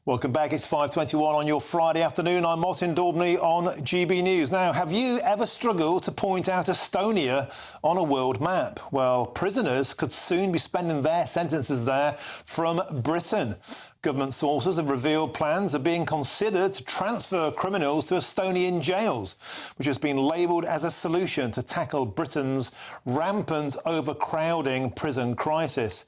Welcome back. It's 5:21 on your Friday afternoon. I'm Martin Daubney on GB News. Now, have you ever struggled to point out Estonia on a world map? Well, prisoners could soon be spending their sentences there from Britain. Government sources have revealed plans are being considered to transfer criminals to Estonian jails, which has been labelled as a solution to tackle Britain's rampant overcrowding prison crisis.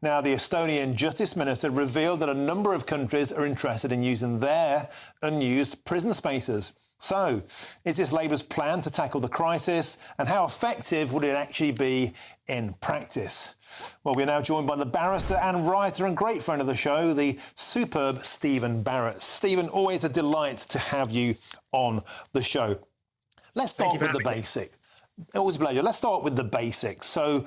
Now, the Estonian Justice Minister revealed that a number of countries are interested in using their unused prison spaces. So, is this Labour's plan to tackle the crisis, and how effective would it actually be in practice? Well, we're now joined by the barrister and writer and great friend of the show, the superb Stephen Barrett. Stephen, always a delight to have you on the show. Let's start with the basic. Always a pleasure. Let's start with the basics. So,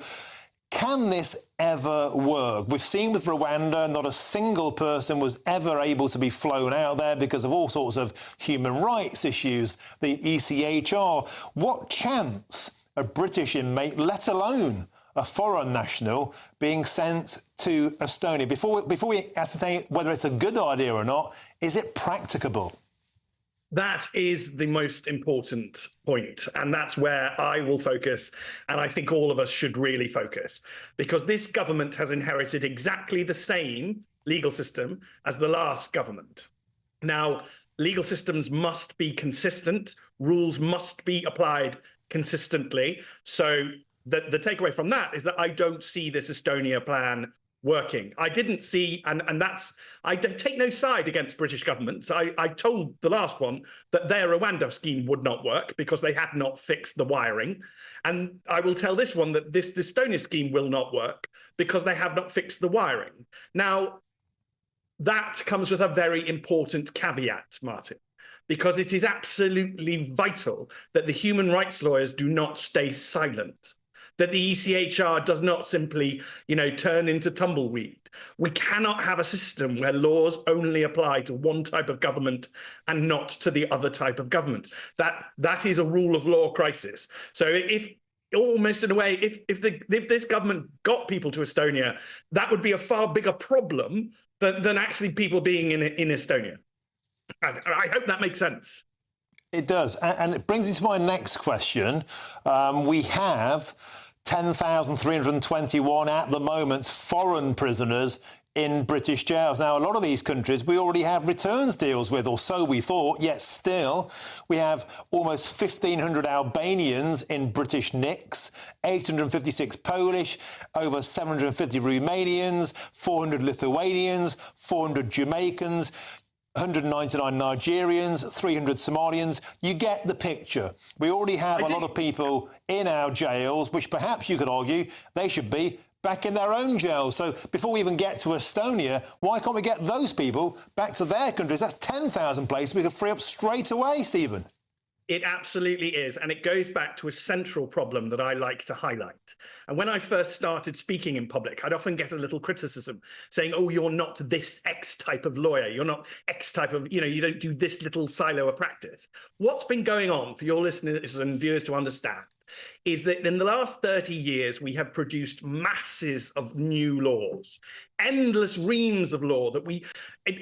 can this ever work? We've seen with Rwanda, not a single person was ever able to be flown out there because of all sorts of human rights issues, the ECHR. What chance a British inmate, let alone a foreign national, being sent to Estonia? Before we ascertain whether it's a good idea or not, is it practicable? That is the most important point, and that's where I will focus, and I think all of us should really focus, because this government has inherited exactly the same legal system as the last government. Now, legal systems must be consistent, rules must be applied consistently, so the takeaway from that is that I don't see this Estonia plan working. I didn't see, and that's, I take no side against British governments. I told the last one that their Rwanda scheme would not work because they had not fixed the wiring. And I will tell this one that this Estonia scheme will not work because they have not fixed the wiring. Now, that comes with a very important caveat, Martin, because it is absolutely vital that the human rights lawyers do not stay silent, that the ECHR does not simply, turn into tumbleweed. We cannot have a system where laws only apply to one type of government and not to the other type of government. That is a rule of law crisis. So if almost in a way, if this government got people to Estonia, that would be a far bigger problem than actually people being in Estonia. And I hope that makes sense. It does. And it brings me to my next question. We have 10,321 at the moment foreign prisoners in British jails. Now, a lot of these countries we already have returns deals with, or so we thought, yet still we have almost 1,500 Albanians in British NICs, 856 Polish, over 750 Romanians, 400 Lithuanians, 400 Jamaicans, 199 Nigerians, 300 Somalians. You get the picture. We already have a lot of people in our jails, which perhaps you could argue they should be back in their own jails. So before we even get to Estonia, why can't we get those people back to their countries? That's 10,000 places we could free up straight away, Stephen. It absolutely is. And it goes back to a central problem that I like to highlight. And when I first started speaking in public, I'd often get a little criticism saying, oh, you're not this X type of lawyer. You're not X type of, you don't do this little silo of practice. What's been going on for your listeners and viewers to understand is that in the last 30 years, we have produced masses of new laws, endless reams of law that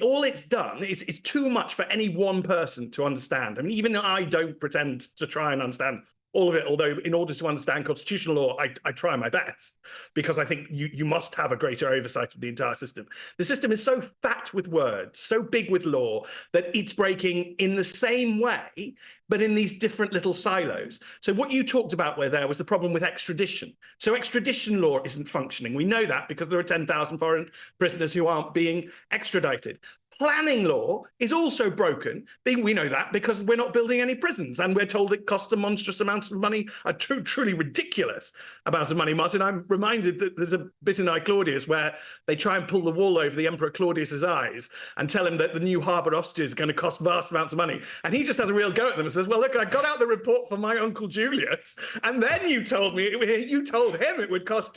all it's done is too much for any one person to understand. I mean, even I don't pretend to try and understand all of it, although in order to understand constitutional law, I try my best, because I think you must have a greater oversight of the entire system. The system is so fat with words, so big with law, that it's breaking in the same way, but in these different little silos. So what you talked about there was the problem with extradition. So extradition law isn't functioning. We know that because there are 10,000 foreign prisoners who aren't being extradited. Planning law is also broken. We know that because we're not building any prisons, and we're told it costs a monstrous amount of money, a truly ridiculous amount of money. Martin, I'm reminded that there's a bit in I, Claudius where they try and pull the wool over the Emperor Claudius's eyes and tell him that the new harbour Ostia is going to cost vast amounts of money. And he just has a real go at them and says, well, look, I got out the report for my Uncle Julius, and then you told him it would cost,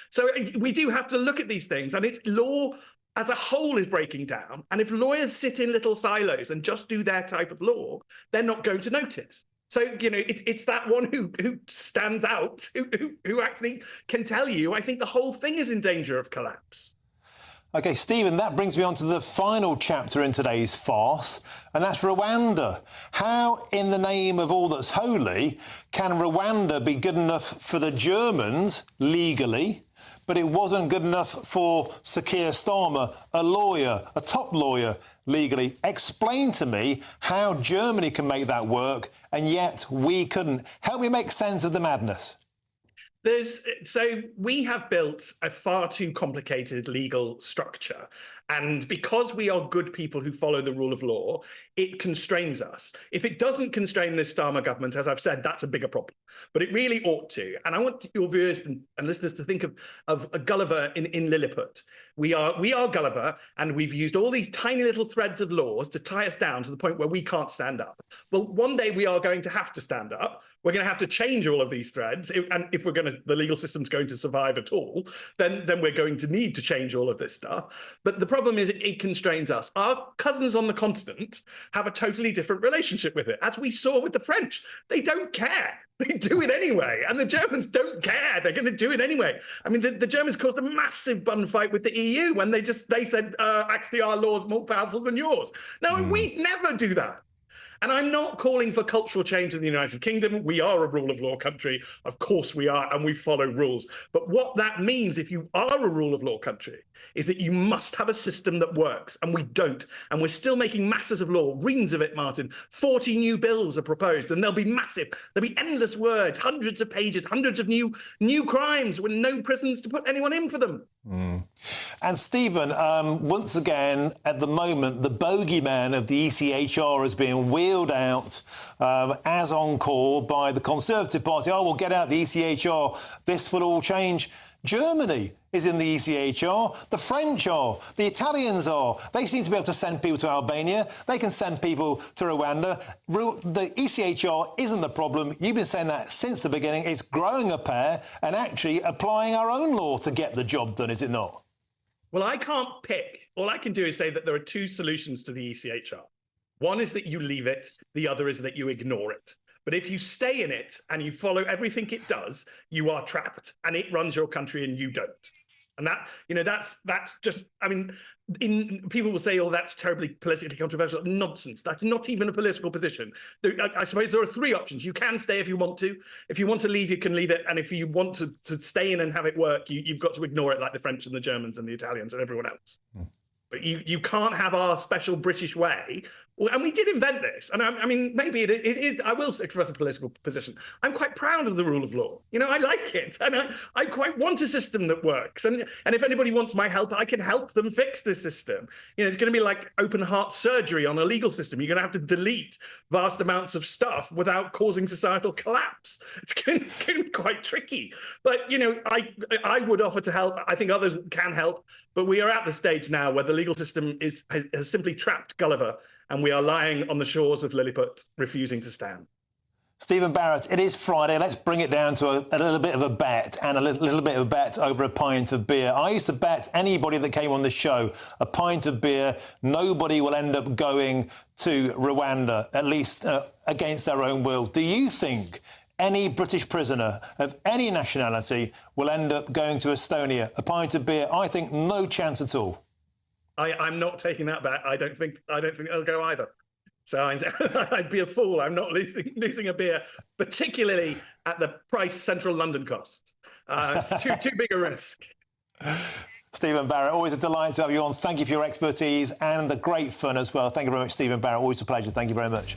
So we do have to look at these things, and it's law as a whole is breaking down. And if lawyers sit in little silos and just do their type of law, they're not going to notice. So, it's that one who stands out, who actually can tell you, I think the whole thing is in danger of collapse. OK, Stephen, that brings me on to the final chapter in today's farce, and that's Rwanda. How, in the name of all that's holy, can Rwanda be good enough for the Germans legally, but it wasn't good enough for Sir Keir Starmer, a lawyer, a top lawyer, legally? Explain to me how Germany can make that work, and yet we couldn't. Help me make sense of the madness. So we have built a far too complicated legal structure. And because we are good people who follow the rule of law, it constrains us. If it doesn't constrain this Starmer government, as I've said, that's a bigger problem. But it really ought to. And I want your viewers and listeners to think of a Gulliver in Lilliput. We are Gulliver, and we've used all these tiny little threads of laws to tie us down to the point where we can't stand up. Well, one day we are going to have to stand up. We're going to have to change all of these threads. And if the legal system's going to survive at all, then we're going to need to change all of this stuff. But the problem is it constrains us. Our cousins on the continent have a totally different relationship with it. As we saw with the French, they don't care. They do it anyway. And the Germans don't care. They're going to do it anyway. I mean, the Germans caused a massive bun fight with the EU when they said, actually, our law's more powerful than yours. No, we never do that. And I'm not calling for cultural change in the United Kingdom. We are a rule of law country. Of course we are, and we follow rules. But what that means, if you are a rule of law country, is that you must have a system that works, and we don't. And we're still making masses of law, reams of it, Martin. 40 new bills are proposed, and they'll be massive. There'll be endless words, hundreds of pages, hundreds of new crimes with no prisons to put anyone in for them. And Stephen, once again, at the moment, the bogeyman of the ECHR is being wheeled out as encore by the Conservative Party. Oh, we'll get out the ECHR. This will all change. Germany is in the ECHR. The French are. The Italians are. They seem to be able to send people to Albania. They can send people to Rwanda. The ECHR isn't the problem. You've been saying that since the beginning. It's growing a pair and actually applying our own law to get the job done, is it not? Well, I can't pick. All I can do is say that there are two solutions to the ECHR. One is that you leave it. The other is that you ignore it. But if you stay in it and you follow everything it does, you are trapped, and it runs your country and you don't. And that's just, I mean, people will say, oh, that's terribly politically controversial. Nonsense. That's not even a political position. I suppose there are three options. You can stay if you want to. If you want to leave, you can leave it. And if you want to stay in and have it work, you've got to ignore it, like the French and the Germans and the Italians and everyone else. But you can't have our special British way. And we did invent this. And I mean, maybe it is, I will express a political position. I'm quite proud of the rule of law. I like it. And I quite want a system that works. And if anybody wants my help, I can help them fix this system. It's going to be like open heart surgery on a legal system. You're going to have to delete vast amounts of stuff without causing societal collapse. It's going to be quite tricky. But, I would offer to help. I think others can help. But we are at the stage now where the legal system has simply trapped Gulliver, and we are lying on the shores of Lilliput, refusing to stand. Stephen Barrett, it is Friday. Let's bring it down to a little bit of a bet, and a little bit of a bet over a pint of beer. I used to bet anybody that came on the show a pint of beer. Nobody will end up going to Rwanda, at least against their own will. Do you think any British prisoner of any nationality will end up going to Estonia? A pint of beer? I think no chance at all. I'm not taking that bet. I don't think they'll go either. So I'd be a fool. I'm not losing a beer, particularly at the price central London costs. It's too big a risk. Stephen Barrett, always a delight to have you on. Thank you for your expertise and the great fun as well. Thank you very much, Stephen Barrett. Always a pleasure. Thank you very much.